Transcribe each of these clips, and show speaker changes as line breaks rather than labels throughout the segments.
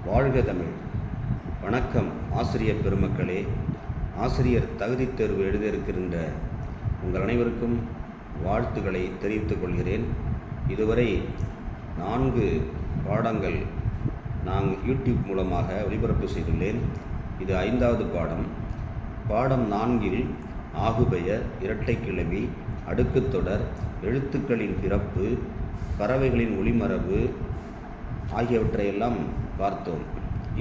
வாழ்க தமிழ். வணக்கம் ஆசிரியர் பெருமக்களே. ஆசிரியர் தகுதித் தேர்வு எழுத இருக்கின்ற உங்கள் அனைவருக்கும் வாழ்த்துக்களை தெரிவித்துக் கொள்கிறேன். இதுவரை 4 பாடங்கள் நான் யூடியூப் மூலமாக ஒளிபரப்பு செய்துள்ளேன். இது 5வது பாடம். பாடம் 4இல் ஆகுபெயர், இரட்டை கிளவி, அடுக்குத்தொடர், எழுத்துக்களின் பிறப்பு, பறவைகளின் ஒளிமரபு ஆகியவற்றையெல்லாம் பார்த்தோம்.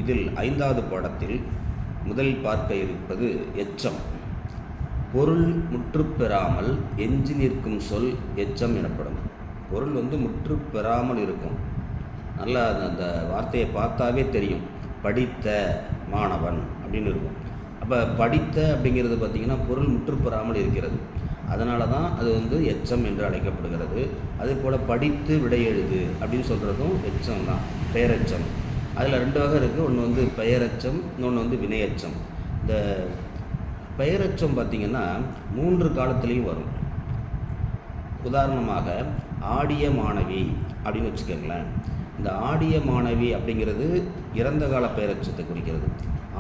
இதில் 5வது பாடத்தில் முதலில் பார்க்க இருப்பது எச்சம். பொருள் முற்றுப்பெறாமல் எஞ்சி நிற்கும் சொல் எச்சம் எனப்படும். பொருள் முற்றுப்பெறாமல் இருக்கும். நல்லா அந்த வார்த்தையை பார்த்தாவே தெரியும். படித்த மாணவன் அப்படின்னு இருக்கும். அப்போ படித்த அப்படிங்கிறது பார்த்திங்கன்னா பொருள் முற்றுப்பெறாமல் இருக்கிறது. அதனால தான் அது எச்சம் என்று அழைக்கப்படுகிறது. அதே போல் படித்து விடை எழுது அப்படின்னு சொல்கிறதும் எச்சம் தான், பெயரெச்சம். அதில் 2 வகை இருக்குது. ஒன்று பெயரெச்சம், இன்னொன்று வினையெச்சம். இந்த பெயரெச்சம் பார்த்திங்கன்னா 3 காலத்துலேயும் வரும். உதாரணமாக ஆடிய மாணவி அப்படின்னு வச்சுக்கோங்களேன். இந்த ஆடிய மாணவி அப்படிங்கிறது இறந்த கால பெயரெச்சத்தை குறிக்கிறது.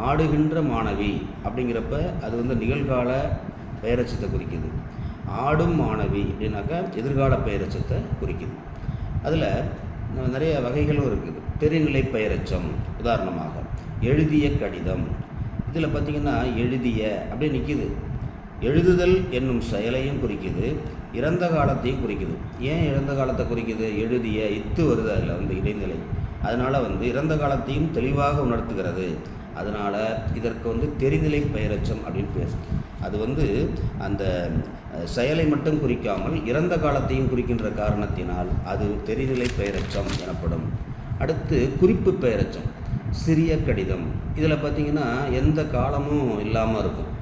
ஆடுகின்ற மாணவி அப்படிங்கிறப்ப அது நிகழ்கால பெயரெச்சத்தை குறிக்குது. ஆடும் மாணவி அப்படின்னாக்கா எதிர்கால பெயரெச்சத்தை குறிக்குது. அதில் நிறைய வகைகளும் இருக்குது. தெரிநிலை பெயரெச்சம். உதாரணமாக எழுதிய கடிதம். இதில் பார்த்திங்கன்னா எழுதிய அப்படியே நிற்கிது. எழுதுதல் என்னும் செயலையும் குறிக்குது, இறந்த காலத்தையும் குறிக்குது. ஏன் இறந்த காலத்தை குறிக்குது? எழுதிய இத்து வருது அதில் இடைநிலை. அதனால் இறந்த காலத்தையும் தெளிவாக உணர்த்துகிறது. அதனால் இதற்கு தெரிநிலை பெயரெச்சம் அப்படின்னு பேர். அது அந்த செயலை மட்டும் குறிக்காமல் இறந்த காலத்தையும் குறிக்கின்ற காரணத்தினால் அது தெரிநிலை பெயரெச்சம் எனப்படும். அடுத்து குறிப்பு பெயரெச்சம். சிறிய கடிதம். இதில் பார்த்திங்கன்னா எந்த காலமும் இல்லாமல் இருக்கும்.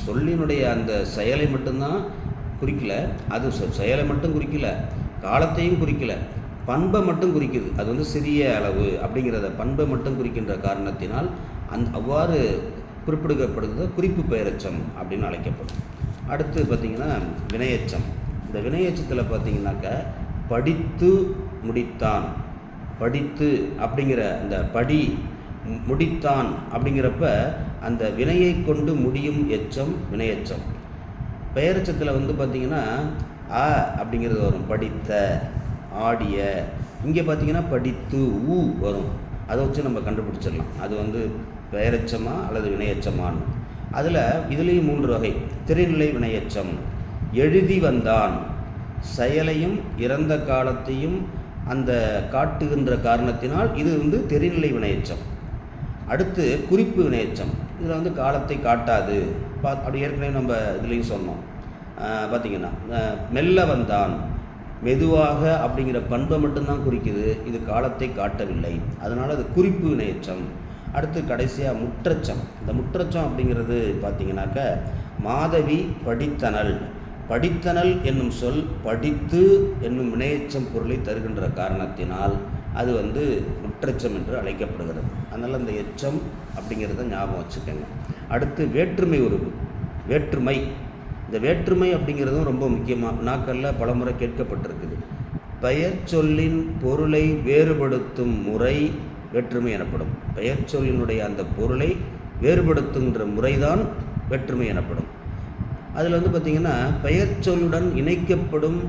சொல்லினுடைய அந்த செயலை மட்டும்தான் குறிக்கல. அது செயலை மட்டும் குறிக்கல, காலத்தையும் குறிக்கல, பண்பை மட்டும் குறிக்குது. அது சிறிய அளவு அப்படிங்கிறத பண்பை மட்டும் குறிக்கின்ற காரணத்தினால் அவ்வாறு குறிப்பிடப்படுகிறது குறிப்பு பெயரெச்சம் அப்படின்னு அழைக்கப்படும். அடுத்து பார்த்திங்கன்னா வினையெச்சம். இந்த வினையெச்சத்தில் பார்த்திங்கனாக்கா படித்து முடித்தான். படித்து அப்படிங்கிற அந்த படி முடித்தான் அப்படிங்கிறப்ப அந்த வினையை கொண்டு முடியும் எச்சம் வினையெச்சம். பெயரெச்சத்தில் பார்த்திங்கன்னா ஆ அப்படிங்கிறது வரும். படித்த, ஆடிய. இங்கே பார்த்திங்கன்னா படித்து ஊ வரும். அதை வச்சு நம்ம கண்டுபிடிச்சிடலாம் அது பெயரெச்சமா அல்லது வினையெச்சமான்னு. இதுலேயும் 3 வகை. தெரிநிலை வினையெச்சம். எழுதி வந்தான். செயலையும் இறந்த காலத்தையும் அந்த காட்டுகின்ற காரணத்தினால் இது தெரிநிலை வினையெச்சம். அடுத்து குறிப்பு வினையெச்சம். இதில் காலத்தை காட்டாது. அப்படி ஏற்கனவே நம்ம இதுலேயும் சொன்னோம். பார்த்திங்கன்னா மெல்ல வந்தான், மெதுவாக அப்படிங்கிற பண்பை மட்டும்தான் குறிக்குது. இது காலத்தை காட்டவில்லை. அதனால் அது குறிப்பு வினையெச்சம். அடுத்து கடைசியாக முற்றச்சம். இந்த முற்றச்சம் அப்படிங்கிறது பார்த்திங்கனாக்கா மாதவி படித்தனள். படித்தனள் என்னும் சொல் படித்து என்னும் வினையெச்சம் பொருளை தருகின்ற காரணத்தினால் அது முற்றச்சம் என்று அழைக்கப்படுகிறது. அதனால் அந்த எச்சம் அப்படிங்கிறத ஞாபகம் வச்சுக்கோங்க. அடுத்து வேற்றுமை உருவு. வேற்றுமை. இந்த வேற்றுமை அப்படிங்கிறதும் ரொம்ப முக்கியமாக நாட்களில் பலமுறை கேட்கப்பட்டிருக்குது. பெயர் சொல்லின் பொருளை வேறுபடுத்தும் முறை வேற்றுமை எனப்படும். பெயர் சொல்லினுடைய அந்த பொருளை வேறுபடுத்துகின்ற முறைதான் வேற்றுமை எனப்படும். அதில் பார்த்திங்கன்னா பெயர் சொல்லுடன் இணைக்கப்படும்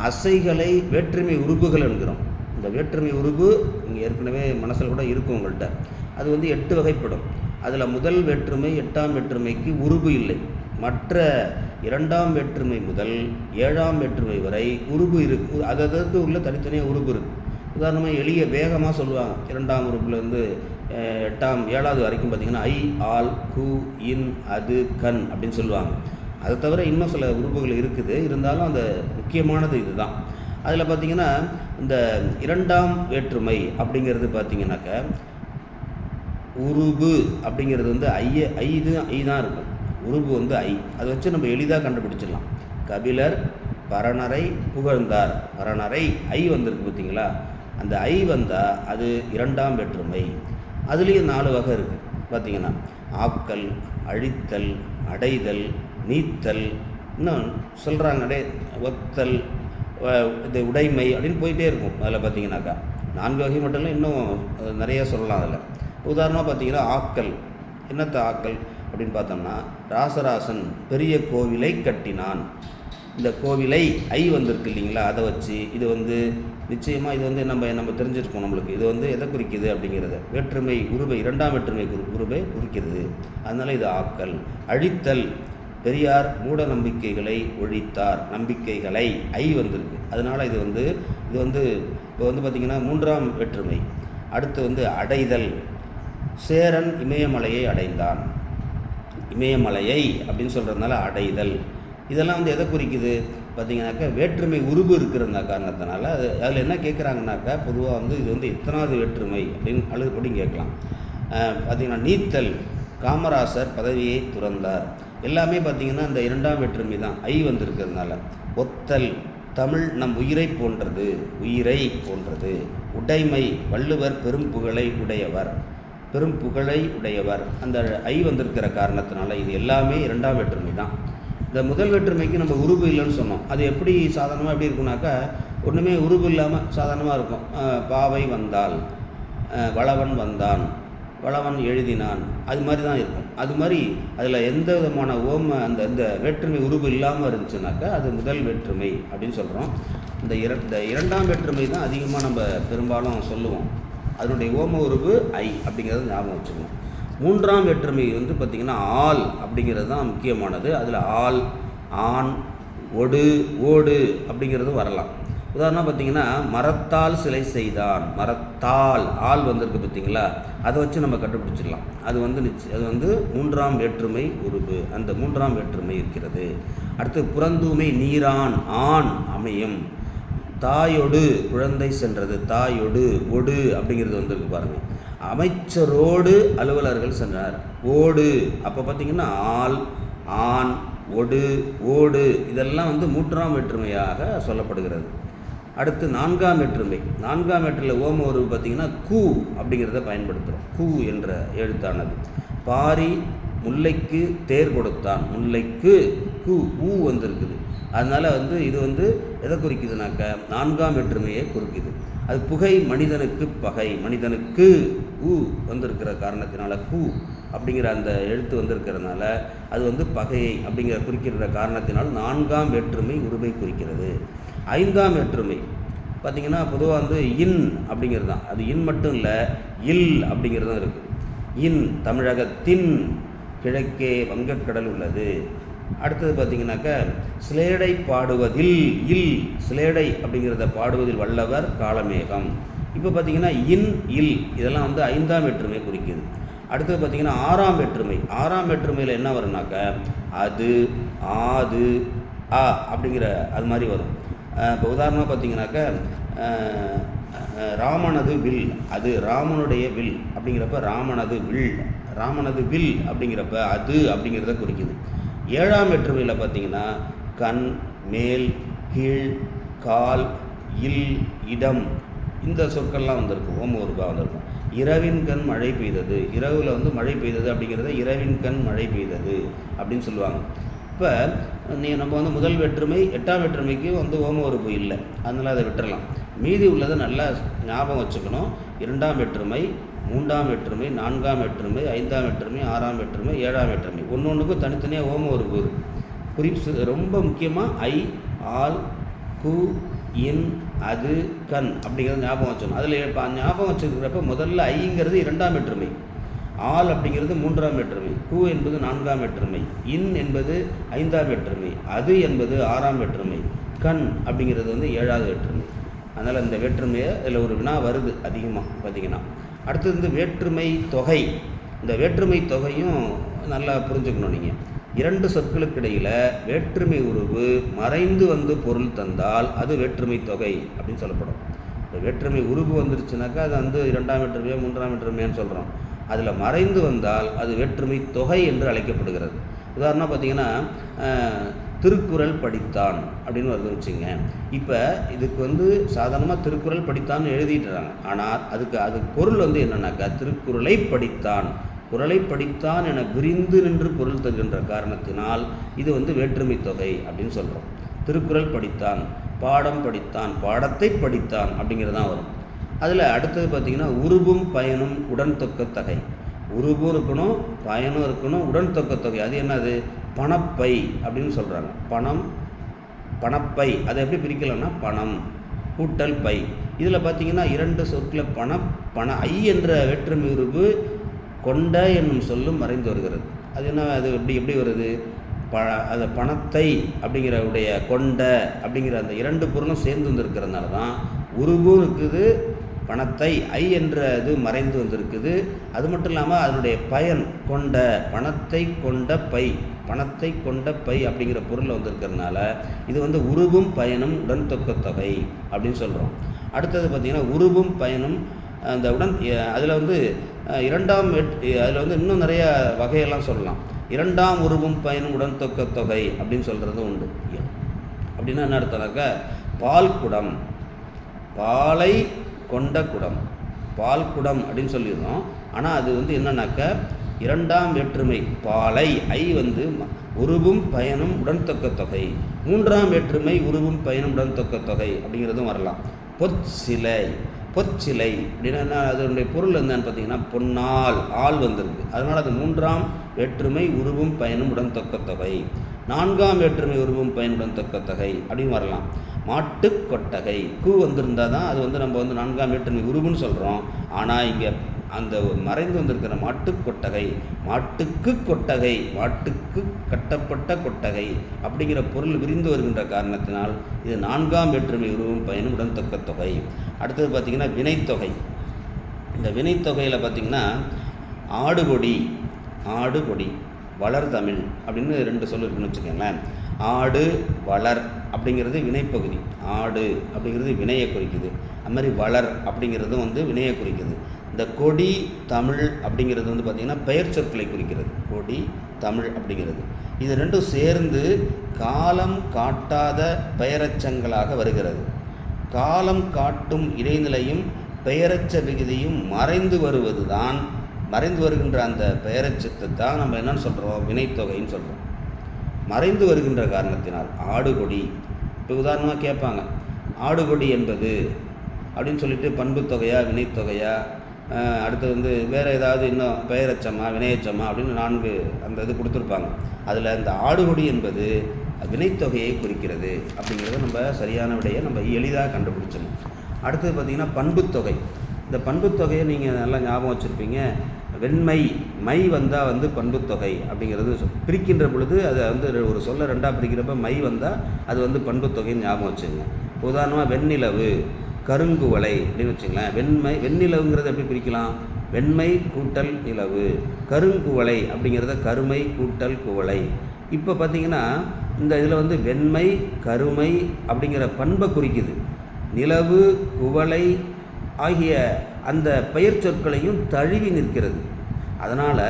அசைகளை வேற்றுமை உருபுகள் என்கிறோம். இந்த வேற்றுமை உருபு இங்கே ஏற்கனவே மனசில் கூட இருக்கும் உங்கள்கிட்ட. அது 8 வகைப்படும். அதில் முதல் வேற்றுமை 8ஆம் வேற்றுமைக்கு உருபு இல்லை. மற்ற 2ஆம் வேற்றுமை முதல் 7ஆம் வேற்றுமை வரை உருபு இருக்குது. அதற்கு உள்ள தனித்தனியாக உருபு இருக்குது. உதாரணமாக எளிய வேகமாக சொல்லுவாங்க. 2ஆம் உறுப்புலேருந்து 8ஆம் 7வது வரைக்கும் பார்த்திங்கன்னா ஐ, ஆல், கு, இன், அது, கண் அப்படின்னு சொல்லுவாங்க. அதை தவிர இன்னும் சில உறுப்புகள் இருக்குது. இருந்தாலும் அந்த முக்கியமானது இதுதான். அதில் பார்த்திங்கன்னா இந்த 2ஆம் வேற்றுமை அப்படிங்கிறது பார்த்திங்கனாக்கா உருபு அப்படிங்கிறது ஐ தான் இருக்கும். உருபு ஐ. அதை வச்சு நம்ம எளிதாக கண்டுபிடிச்சிடலாம். கபிலர் பரணரை புகழ்ந்தார். பரணரை ஐ வந்திருக்கு பார்த்திங்களா. அந்த ஐ வந்தால் அது 2ஆம் வேற்றுமை. அதுலேயும் 4 வகை இருக்குது பார்த்திங்கன்னா. ஆக்கல், அழித்தல், அடைதல், நீத்தல், இன்னும் சொல்கிறாங்க ஒத்தல், இது உடைமை அப்படின்னு போயிட்டே இருக்கும். அதில் பார்த்திங்கனாக்கா 4 வகை மட்டும் இல்லை, இன்னும் நிறைய சொல்லலாம். அதில் உதாரணமாக பார்த்திங்கன்னா ஆக்கல். என்னத்த ஆக்கல் அப்படின்னு பார்த்தோம்னா, ராசராசன் பெரிய கோவிலை கட்டினான். இந்த கோவிலை ஐ வந்திருக்கு இல்லைங்களா, அதை வச்சு இது நிச்சயமாக இது நம்ம தெரிஞ்சிருக்கோம். நம்மளுக்கு இது எதை குறிக்குது அப்படிங்கிறத வேற்றுமை உருவை, 2ஆம் வேற்றுமை உருவை குறிக்கிறது. அதனால் இது ஆக்கல். அழித்தல், பெரியார் மூட நம்பிக்கைகளை ஒழித்தார். நம்பிக்கைகளை ஐ வந்திருக்கு, அதனால் இது இப்போ பார்த்திங்கன்னா 3ஆம் வேற்றுமை. அடுத்து அடைதல். சேரன் இமயமலையை அடைந்தான். இமயமலையை அப்படின்னு சொல்கிறதுனால அடைதல். இதெல்லாம் எதை குறிக்குது பார்த்திங்கனாக்கா வேற்றுமை உருவு இருக்கிற காரணத்தினால அதில் என்ன கேட்குறாங்கனாக்கா, பொதுவாக இது எத்தனாவது வேற்றுமை அப்படின்னு அழுதுபடி கேட்கலாம். பார்த்திங்கன்னா நீத்தல், காமராசர் பதவியை துறந்தார். எல்லாமே பார்த்திங்கன்னா இந்த 2ஆம் வேற்றுமை தான், ஐ வந்திருக்கிறதுனால. ஒத்தல், தமிழ் நம் உயிரை போன்றது, உயிரை போன்றது. உடைமை, வள்ளுவர் பெரும் புகழை உடையவர், பெரும் புகழை உடையவர். அந்த ஐ வந்திருக்கிற காரணத்தினால இது எல்லாமே 2ஆம் வேற்றுமை தான். இந்த முதல் வேற்றுமைக்கு நம்ம உருவு இல்லைன்னு சொன்னோம். அது எப்படி சாதாரணமாக எப்படி இருக்குனாக்கா, ஒன்றுமே உருவு இல்லாமல் சாதாரணமாக இருக்கும். பாவை வந்தால், வளவன் வந்தான், வளவன் எழுதினான், அது மாதிரி தான் இருக்கும். அது மாதிரி அதில் எந்த விதமான இந்த வேற்றுமை உருவு இல்லாமல் இருந்துச்சுனாக்கா அது முதல் வேற்றுமை அப்படின்னு சொல்கிறோம். இந்த 2ஆம் வேற்றுமை தான் அதிகமாக நம்ம பெரும்பாலும் சொல்லுவோம். அதனுடைய ஓம உருவு ஐ அப்படிங்கிறது ஞாபகம் வச்சுக்கணும். 3ஆம் வேற்றுமை பார்த்திங்கன்னா ஆள் அப்படிங்கிறது தான் முக்கியமானது. அதில் ஆள், ஆண், ஒடு, ஓடு அப்படிங்கிறதும் வரலாம். உதாரணம் பார்த்திங்கன்னா மரத்தால் சிலை செய்தான். மரத்தால் ஆள் வந்திருக்கு பார்த்திங்களா, அதை வச்சு நம்ம கண்டுபிடிச்சிடலாம். அது 3ஆம் வேற்றுமை உருவு. அந்த 3ஆம் வேற்றுமை இருக்கிறது. அடுத்து புறந்தூமை நீரான், ஆண் அமையும். தாயொடு குழந்தை சென்றது. தாயொடு, ஒடு அப்படிங்கிறது வந்திருக்கு பாருங்கள். அமைச்சரோடு அலுவலர்கள் சென்றனர். ஓடு, அப்போ பார்த்திங்கன்னா ஆள், ஆண், ஒடு, ஓடு இதெல்லாம் 3ஆம் வேற்றுமையாக சொல்லப்படுகிறது. அடுத்து 4ஆம் வேற்றுமை. 4ஆம் வேற்றுமையில் ஓம உருவு பார்த்திங்கன்னா கூ அப்படிங்கிறத பயன்படுத்துகிறோம். கூ என்ற எழுத்தானது. பாரி முல்லைக்கு தேர் கொடுத்தான். முல்லைக்கு கூ, ஊ வந்திருக்குது. அதனால் இது எதை குறிக்குதுனாக்கா 4ஆம் வேற்றுமையை குறிக்குது. அது புகை, மனிதனுக்கு பகை. மனிதனுக்கு ஊ வந்திருக்கிற காரணத்தினால கூ அப்படிங்கிற அந்த எழுத்து வந்திருக்கிறதுனால அது பகையை அப்படிங்கிற குறிக்கிற காரணத்தினால் 4ஆம் வேற்றுமை உருவை குறிக்கிறது. 5ஆம் வேற்றுமை பார்த்திங்கன்னா பொதுவாக இன் அப்படிங்கிறது தான். அது இன் மட்டும் இல்லை, இல் அப்படிங்கிறதும் இருக்குது. இன், தமிழகத்தின் கிழக்கே வங்கக்கடல் உள்ளது. அடுத்தது பார்த்திங்கனாக்கா சிலேடை பாடுவதில் இல், சிலேடை அப்படிங்கிறத பாடுவதில் வல்லவர் காலமேகம். இப்போ பார்த்திங்கன்னா இன், இல் இதெல்லாம் 5ஆம் வேற்றுமை குறிக்குது. அடுத்தது பார்த்திங்கன்னா 6ஆம் வேற்றுமை. 6ஆம் வேற்றுமையில் என்ன வரும்னாக்கா அது, ஆது, ஆ அப்படிங்கிற அது மாதிரி வரும். இப்போ உதாரணமாக பார்த்திங்கனாக்கா ராமனது வில், அது ராமனுடைய வில் அப்படிங்கிறப்ப ராமனது வில், ராமனது வில் அப்படிங்கிறப்ப அது அப்படிங்கிறத குறிக்குது. 7ஆம் வேற்றுமையில் பார்த்திங்கன்னா கண், மேல், கீழ், கால், இல், இடம் இந்த சொற்கள்லாம் வந்திருக்கும். ஓம உருவா வந்திருக்கும். இரவின் கண் மழை பெய்தது. இரவில் மழை பெய்தது அப்படிங்கிறத இரவின் கண் மழை பெய்தது அப்படின்னு சொல்லுவாங்க. இப்போ நம்ம முதல் வேற்றுமை 8ஆம் வேற்றுமைக்கு ஓம உருவு இல்லை, அதனால் அதை விட்டுறலாம். மீதி உள்ளதை நல்லா ஞாபகம் வச்சுக்கணும். 2ஆம் வேற்றுமை, 3ஆம் வேற்றுமை, 4ஆம் வேற்றுமை, 5ஆம் வேற்றுமை, 6ஆம் வேற்றுமை, 7ஆம் வேற்றுமை ஒன்றுக்கும் தனித்தனியாக ஓம உருவு குறிப்பு. ரொம்ப முக்கியமாக ஐ, ஆல், கு, இன், அது, கண் அப்படிங்கிறது ஞாபகம் வச்சணும். அதில் இப்போ ஞாபகம் வச்சுருக்கிறப்ப முதல்ல ஐங்கிறது 2ஆம் வேற்றுமை, ஆல் அப்படிங்கிறது 3ஆம் வேற்றுமை, கு என்பது 4ஆம் வேற்றுமை, இன் என்பது 5ஆம் வேற்றுமை, அது என்பது 6ஆம் வேற்றுமை, கண் அப்படிங்கிறது 7ஆவது வேற்றுமை. அதனால் இந்த வேற்றுமையை இதில் ஒரு வினா வருது அதிகமாக பார்த்திங்கன்னா. அடுத்தது வேற்றுமை தொகை. இந்த வேற்றுமை தொகையும் நல்லா புரிஞ்சுக்கணும் நீங்கள். 2 சொற்களுக்கு இடையில் வேற்றுமை உருவு மறைந்து பொருள் தந்தால் அது வேற்றுமை தொகை அப்படின்னு சொல்லப்படும். இந்த வேற்றுமை உருவு வந்துருச்சுனாக்கா அது 2ஆம் வேற்றுமையோ 3ஆம் வேற்றுமையான்னு சொல்கிறோம். அதில் மறைந்து வந்தால் அது வேற்றுமை தொகை என்று அழைக்கப்படுகிறது. உதாரணம் பார்த்திங்கன்னா திருக்குறள் படித்தான் அப்படின்னு வருது வச்சுங்க. இப்போ இதுக்கு சாதாரணமாக திருக்குறள் படித்தான்னு எழுதிட்டுறாங்க. ஆனால் அது பொருள் என்னன்னாக்கா திருக்குறளை படித்தான், குறளை படித்தான் என விரிந்து நின்று பொருள் தருகின்ற காரணத்தினால் இது வேற்றுமை தொகை அப்படின்னு சொல்கிறோம். திருக்குறள் படித்தான், பாடம் படித்தான், பாடத்தை படித்தான் அப்படிங்கிறது தான் வரும். அதில் அடுத்தது பார்த்திங்கன்னா உருபும் பயனும் உடன் தொக்க தொகை. உருபும் இருக்கணும், பயனும் இருக்கணும், உடன் தொக்க தொகை. அது என்னது? பணப்பை அப்படின்னு சொல்கிறாங்க. பணப்பை அதை எப்படி பிரிக்கலாம்னா பணம் கூட்டல் பை. இதில் பார்த்திங்கன்னா 2 சொற்களை பண ஐ என்ற வேற்றுமை உருபு கொண்ட என்னும் சொல்லும் மறைந்து வருகிறது. அது என்ன? அது எப்படி வருது? அந்த பணத்தை அப்படிங்கிற உடைய கொண்ட அப்படிங்கிற அந்த 2 பொருளும் சேர்ந்து வந்திருக்கிறதுனால தான் உருவும் இருக்குது, பணத்தை ஐ என்ற இது மறைந்து வந்திருக்குது. அது மட்டும் இல்லாமல் அதனுடைய பயன் கொண்ட பணத்தை கொண்ட பை அப்படிங்கிற பொருளில் வந்திருக்கிறதுனால இது உருவும் பயனும் உடன் தொக்க தொகை அப்படின்னு சொல்கிறோம். அடுத்தது பார்த்திங்கன்னா உருவும் பயனும் அந்த உடன் அதில் இரண்டாம் அதில் இன்னும் நிறைய வகையெல்லாம் சொல்லலாம். இரண்டாம் உருவும் பயனும் உடன் தொக்க தொகை அப்படின்னு சொல்கிறது உண்டு. அப்படின்னா என்ன அர்த்தம்னாக்கா பால் குடம், பாலை கொண்ட குடம், பால் குடம் அப்படின்னு சொல்லிடுறோம். ஆனால் அது என்னன்னாக்கா இரண்டாம் வேற்றுமை பாலை ஐ உருவும் பயனும் உடன் தொக்க தொகை. மூன்றாம் வேற்றுமை உருவும் பயனும் உடன் தொக்க தொகை அப்படிங்கிறதும் வரலாம். பொற்சிலை அப்படின்னா அதனுடைய பொருள் என்னன்னு பார்த்தீங்கன்னா பொன்னால் ஆள் வந்திருக்கு, அதனால் அது மூன்றாம் வேற்றுமை உருவும் பயனும் உடன் தொக்க தொகை. நான்காம் வேற்றுமை உருவும் பயனுடன் தொக்க தொகை அப்படின்னு வரலாம். மாட்டு கொட்டகை கூ வந்திருந்தால் தான் அது நம்ம நான்காம் வேற்றுமை உருவுன்னு சொல்கிறோம். ஆனால் இங்கே அந்த மறைந்து வந்திருக்கிற மாட்டு கொட்டகை, மாட்டுக்கு கொட்டகை, மாட்டுக்கு கட்டப்பட்ட கொட்டகை அப்படிங்கிற பொருள் விரிந்து வருகின்ற காரணத்தினால் இது நான்காம் வேற்றுமை உருவும் பயனும் உடன் தொக்க தொகை. அடுத்தது பார்த்திங்கன்னா வினைத்தொகை. இந்த வினைத்தொகையில் பார்த்திங்கன்னா ஆடுகொடி வளர்தமிழ் அப்படின்னு 2 சொல் இருக்குன்னு வச்சுக்கோங்களேன். ஆடு வளர் அப்படிங்கிறது வினைப்பகுதி, ஆடு அப்படிங்கிறது வினையை குறிக்குது. அது மாதிரி வளர் அப்படிங்கிறதும் வினையை குறிக்குது. இந்த கொடி தமிழ் அப்படிங்கிறது பார்த்திங்கன்னா பெயர் சொற்களை குறிக்கிறது. கொடி தமிழ் அப்படிங்கிறது இது 2 சேர்ந்து காலம் காட்டாத பெயரச்சங்களாக வருகிறது. காலம் காட்டும் இடைநிலையும் பெயரச்ச விகுதியும் மறைந்து வருகின்ற அந்த பெயரச்சத்தை தான் நம்ம என்னன்னு சொல்கிறோம்? வினைத்தொகைன்னு சொல்கிறோம். மறைந்து வருகின்ற காரணத்தினால் ஆடுகொடி. இப்போ உதாரணமாக கேட்பாங்க, ஆடுகொடி என்பது அப்படின்னு சொல்லிட்டு பண்பு தொகையா வினைத்தொகையா, அடுத்து வேறு ஏதாவது இன்னும் பெயரச்சமா வினையச்சமா அப்படின்னு 4 அந்த இது கொடுத்துருப்பாங்க. அதில் இந்த ஆடுகொடி என்பது வினைத்தொகையை குறிக்கிறது அப்படிங்கிறத நம்ம சரியான விடையை நம்ம எளிதாக கண்டுபிடிச்சணும். அடுத்தது பார்த்திங்கன்னா பண்புத்தொகை. இந்த பண்புத்தொகையை நீங்கள் நல்லா ஞாபகம் வச்சுருப்பீங்க. வெண்மை மை வந்தால் பண்புத்தொகை அப்படிங்கிறது பிரிக்கின்ற பொழுது அதை ஒரு சொல்ல 2ஆக பிரிக்கிறப்ப மை வந்தால் அது பண்புத்தொகைன்னு ஞாபகம் வச்சுங்க. உதாரணமாக வெண்ணிலவு கருங்குவளை அப்படின்னு வச்சுங்களேன். வெண்ணிலவுங்கிறத எப்படி பிரிக்கலாம்? வெண்மை கூட்டல் நிலவு. கருங்குவளை அப்படிங்கிறத கருமை கூட்டல் குவளை. இப்போ பார்த்திங்கன்னா இந்த இதில் வெண்மை கருமை அப்படிங்கிற பண்பை குறிக்குது. நிலவு குவளை ஆகிய அந்த பெயர் சொற்களையும் தழுவி நிற்கிறது. அதனால்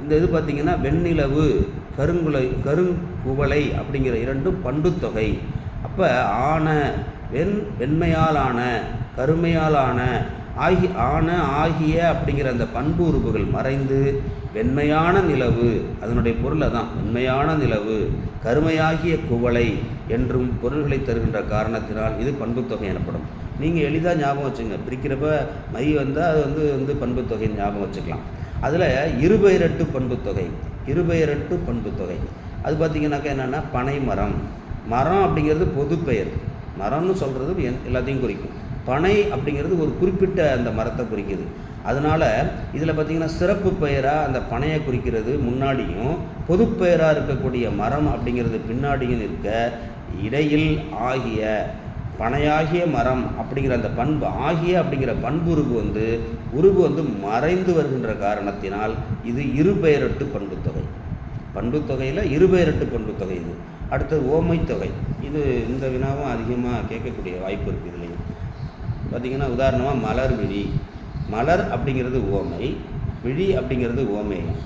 இந்த இது பார்த்திங்கன்னா வெண்ணிலவு கருங்குவளை அப்படிங்கிற 2ம் பண்புத்தொகை. அப்போ வெண்மையால் ஆன கருமையால் ஆன ஆகிய அப்படிங்கிற அந்த பண்பு உறுப்புகள் மறைந்து வெண்மையான நிலவு, அதனுடைய பொருளை தான் வெண்மையான நிலவு கருமையாகிய குவளை என்றும் பொருள்களை தருகின்ற காரணத்தினால் இது பண்புத்தொகை எனப்படும். நீங்கள் எளிதாக ஞாபகம் வச்சுங்க. பிரிக்கிறப்ப மை வந்தால் அது பண்புத்தொகைன்னு ஞாபகம் வச்சுக்கலாம். அதில் இருபெயரட்டு பண்புத்தொகை அது பார்த்திங்கனாக்கா என்னென்னா பனை மரம் அப்படிங்கிறது பொது பெயர். மரம்னு சொல்கிறது எல்லாத்தையும் குறிக்கும். பனை அப்படிங்கிறது ஒரு குறிப்பிட்ட அந்த மரத்தை குறிக்குது. அதனால் இதில் பார்த்திங்கன்னா சிறப்பு பெயராக அந்த பனையை குறிக்கிறது முன்னாடியும், பொதுப்பெயராக இருக்கக்கூடிய மரம் அப்படிங்கிறது பின்னாடியும் இருக்க, இடையில் ஆகிய பனையாகிய மரம் அப்படிங்கிற அந்த பண்பு ஆகிய அப்படிங்கிற பண்பு உருவு மறைந்து வருகின்ற காரணத்தினால் இது இருபெயரட்டு பண்புத்தொகையில் இருபெயரட்டு பண்புத்தொகை. இது அடுத்தது ஓமைத்தொகை. இது இந்த வினாவும் அதிகமாக கேட்கக்கூடிய வாய்ப்பு இருக்குது. இதுலேயும் பார்த்திங்கன்னா உதாரணமாக மலர் அப்படிங்கிறது ஓமை, விழி அப்படிங்கிறது ஓமேயம்.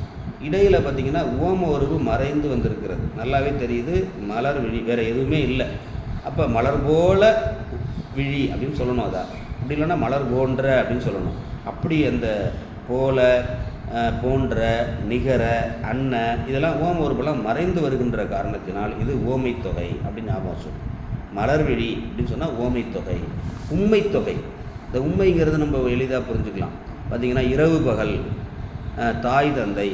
இடையில் பார்த்திங்கன்னா ஓம உருவு மறைந்து வந்திருக்கிறது, நல்லாவே தெரியுது. மலர் விழி வேறு எதுவுமே இல்லை. அப்போ மலர் போல விழி அப்படின்னு சொல்லணும். அதான் அப்படி இல்லைன்னா மலர் போன்ற அப்படின்னு சொல்லணும். அப்படி அந்த போல போன்ற நிகர அன்ன இதெல்லாம் ஓம உருவெல்லாம் மறைந்து வருகின்ற காரணத்தினால் இது ஓமைத்தொகை அப்படின்னு ஞாபகம் சொல்லணும். மலர்விழி அப்படின்னு சொன்னால் ஓமைத்தொகை. இந்த உம்மைங்கிறது நம்ம எளிதாக புரிஞ்சுக்கலாம். பார்த்திங்கன்னா இரவு பகல், தாய் தந்தை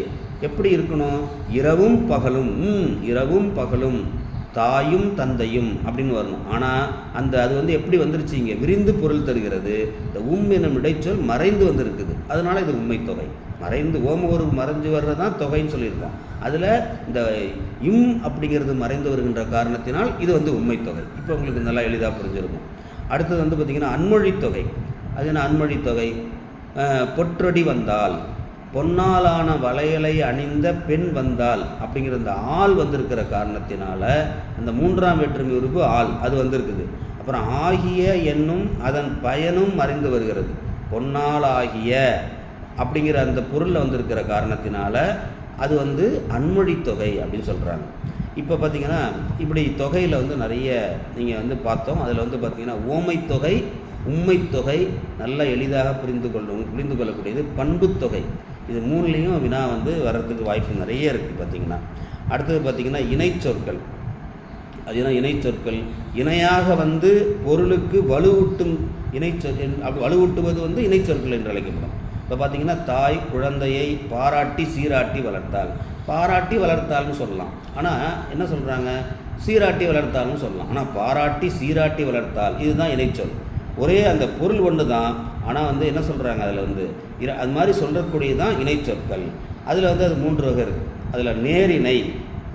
எப்படி இருக்கணும்? இரவும் பகலும், இரவும் பகலும், தாயும் தந்தையும் அப்படின்னு வரணும். ஆனால் அது வந்து எப்படி வந்துருச்சு? இங்கே விரிந்து பொருள் தருகிறது. இந்த எனும் இடைச்சொல் மறைந்து வந்திருக்குது. அதனால் இது உண்மை தொகை. மறைந்து ஓமோரு மறைஞ்சு வர்றது தான் தொகைன்னு சொல்லியிருக்கோம். அதில் இந்த அப்படிங்கிறது மறைந்து வருகின்ற காரணத்தினால் இது வந்து உண்மை தொகை. இப்போ உங்களுக்கு நல்லா எளிதாக புரிஞ்சிருக்கும். அடுத்தது வந்து பார்த்திங்கன்னா அன்மொழி தொகை. அது என்ன அன்மொழி தொகை? பொற்றொடி வந்தால், பொன்னாலான வளையலை அணிந்த பெண் வந்தால் அப்படிங்கிற இந்த ஆள் வந்திருக்கிற காரணத்தினால அந்த மூன்றாம் வேற்றுமை உறுப்பு ஆள் அது வந்திருக்குது. அப்புறம் ஆகிய என்னும் அதன் பயனும் மறைந்து வருகிறது. பொன்னால் ஆகிய அப்படிங்கிற அந்த பொருளில் வந்திருக்கிற காரணத்தினால அது வந்து அன்மொழி தொகை அப்படின்னு சொல்கிறாங்க. இப்போ பார்த்திங்கன்னா இப்படி தொகையில் வந்து நிறைய நீங்கள் வந்து பார்த்தோம். அதில் வந்து பார்த்திங்கன்னா ஓமை தொகை, உண்மை தொகை நல்லா எளிதாக புரிந்து கொள்ளக்கூடியது. பண்பு தொகை. இது மூணுலேயும் வினா வந்து வர்றதுக்கு வாய்ப்பு நிறைய இருக்குது பார்த்திங்கன்னா. அடுத்தது பார்த்திங்கன்னா இணைச்சொற்கள். அதுனா இணைச்சொற்கள் இணையாக வந்து பொருளுக்கு வலுவூட்டும் வலுவூட்டுவது வந்து இணைச்சொற்கள் என்று அழைக்கப்படும். இப்போ பார்த்திங்கன்னா தாய் குழந்தையை பாராட்டி சீராட்டி வளர்த்தாள். பாராட்டி வளர்த்தாள்னு சொல்லலாம். ஆனால் என்ன சொல்கிறாங்க? சீராட்டி வளர்த்தாள்னு சொல்லலாம். ஆனால் பாராட்டி சீராட்டி வளர்த்தாள் இதுதான் இணைச்சொல். ஒரே அந்த பொருள் ஒன்று தான். ஆனால் வந்து என்ன சொல்கிறாங்க? அதில் வந்து அது மாதிரி சொல்லக்கூடியது தான் இணைச்சொற்கள். அதில் வந்து அது 3 வகை இருக்குது. அதில் நேரிணை,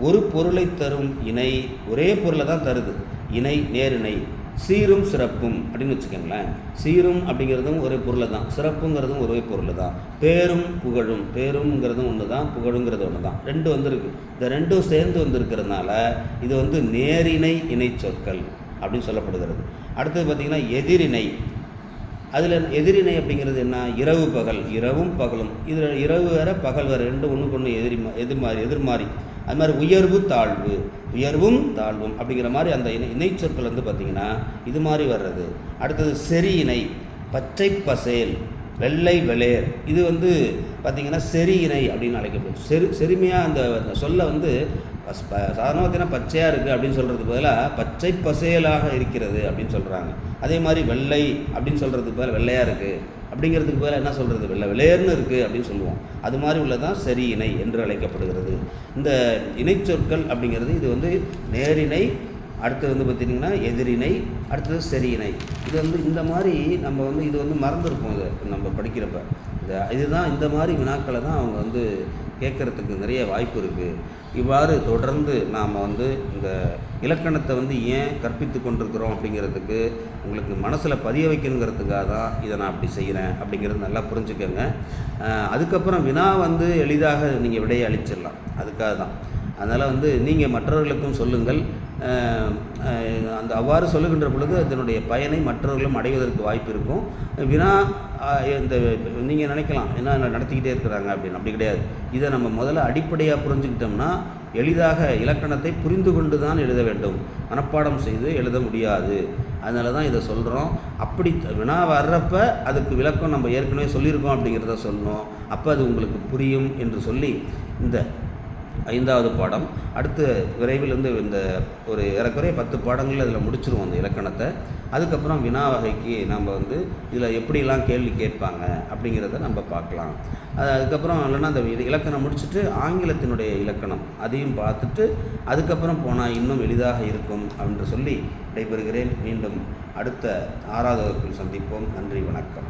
ஒரு பொருளை தரும் இணை, ஒரே பொருளை தான் தருது. இணை நேரிணை. சீரும் சிறப்பும் அப்படின்னு வச்சுக்கோங்களேன். சீரும் அப்படிங்கிறதும் ஒரே பொருளை தான், சிறப்புங்கிறதும் ஒரே பொருள் தான். பேரும் புகழும், பேருங்கிறதும் ஒன்று தான், புகழுங்கிறது ஒன்று தான். 2 வந்திருக்கு. இந்த 2 சேர்ந்து வந்திருக்கிறதுனால இது வந்து நேரிணை இணைச்சொற்கள் அப்படின்னு சொல்லப்படுகிறது. அடுத்தது பார்த்திங்கன்னா எதிரிணை. அதில் எதிரிணை அப்படிங்கிறது என்ன? இரவு பகல், இரவும் பகலும். இதில் இரவு வேறு பகல் வேறு, 2 ஒன்றுக்கு ஒன்று எதிர்மாறி. அது மாதிரி உயர்வு தாழ்வு, உயர்வும் தாழ்வும் அப்படிங்கிற மாதிரி அந்த இணைச்சொற்கள் வந்து பார்த்திங்கன்னா இது மாதிரி வர்றது. அடுத்தது செரி இணை, பச்சை பசேல், வெள்ளை வெளேர். இது வந்து பார்த்திங்கன்னா செரி இணை அப்படின்னு அழைக்கப்படும். செருமையாக அந்த சொல்லை வந்து சாதாரணமாக பார்த்திங்கன்னா பச்சையாக இருக்குது அப்படின்னு சொல்கிறதுக்கு பதிலாக பச்சை பசேலாக இருக்கிறது அப்படின்னு சொல்கிறாங்க. அதே மாதிரி வெள்ளை அப்படின்னு சொல்கிறதுக்கு பதிலாக வெள்ளையாக இருக்குது அப்படிங்கிறதுக்கு பதிலாக என்ன சொல்கிறது? வெள்ளை வெளேர்னு இருக்குது அப்படின்னு சொல்லுவோம். அது மாதிரி உள்ளதான் சரி இணை என்று அழைக்கப்படுகிறது. இந்த இணைச்சொற்கள் அப்படிங்கிறது இது வந்து நேரிணை, அடுத்தது வந்து பார்த்திங்கன்னா எதிரிணை, அடுத்தது சரி இணை. இது வந்து இந்த மாதிரி நம்ம வந்து இது வந்து மறந்துருப்போம். இதை நம்ம படிக்கிறப்ப இதுதான் இந்த மாதிரி வினாக்களை தான் அவங்க வந்து கேட்குறதுக்கு நிறைய வாய்ப்பு இருக்குது. இவ்வாறு தொடர்ந்து நாம் வந்து இந்த இலக்கணத்தை வந்து ஏன் கற்பித்து கொண்டிருக்கிறோம் அப்படிங்கிறதுக்கு உங்களுக்கு மனசில் பதிய வைக்கணுங்கிறதுக்காக தான் இதை நான் அப்படி செய்கிறேன் அப்படிங்கிறது நல்லா புரிஞ்சுக்கோங்க. அதுக்கப்புறம் வினா வந்து எளிதாக நீங்கள் விடையை அளிச்சிடலாம், அதுக்காக தான். அதனால் வந்து நீங்கள் மற்றவர்களுக்கும் சொல்லுங்கள். அவ்வாறு சொல்லுகின்ற பொழுது அதனுடைய பயனை மற்றவர்களும் அடைவதற்கு வாய்ப்பு இருக்கும். வினா இந்த நீங்கள் நினைக்கலாம் என்ன நடத்திக்கிட்டே இருக்கிறாங்க அப்படின்னு. அப்படி கிடையாது. இதை நம்ம முதல்ல அடிப்படையாக புரிஞ்சுக்கிட்டோம்னா எளிதாக இலக்கணத்தை புரிந்து கொண்டு தான் எழுத வேண்டும். மனப்பாடம் செய்து எழுத முடியாது. அதனால தான் இதை சொல்கிறோம். அப்படி வினா வர்றப்ப அதுக்கு விளக்கம் நம்ம ஏற்கனவே சொல்லியிருக்கோம் அப்படிங்கிறத சொல்லணும். அப்போ அது உங்களுக்கு புரியும் என்று சொல்லி இந்த 5வது பாடம் அடுத்து விரைவில் வந்து இந்த ஒரு ஏறக்குறைய 10 பாடங்கள் அதில் முடிச்சிருவோம் அந்த இலக்கணத்தை. அதுக்கப்புறம் வினா வகைக்கு நம்ம வந்து இதில் எப்படிலாம் கேள்வி கேட்பாங்க அப்படிங்கிறத நம்ம பார்க்கலாம். அதுக்கப்புறம் இல்லைன்னா அந்த இலக்கணம் முடிச்சுட்டு ஆங்கிலத்தினுடைய இலக்கணம் அதையும் பார்த்துட்டு அதுக்கப்புறம் போனால் இன்னும் எளிதாக இருக்கும் அப்படின்னு சொல்லி விடைபெறுகிறேன். மீண்டும் அடுத்த 6வது வகுப்பில் சந்திப்போம். நன்றி, வணக்கம்.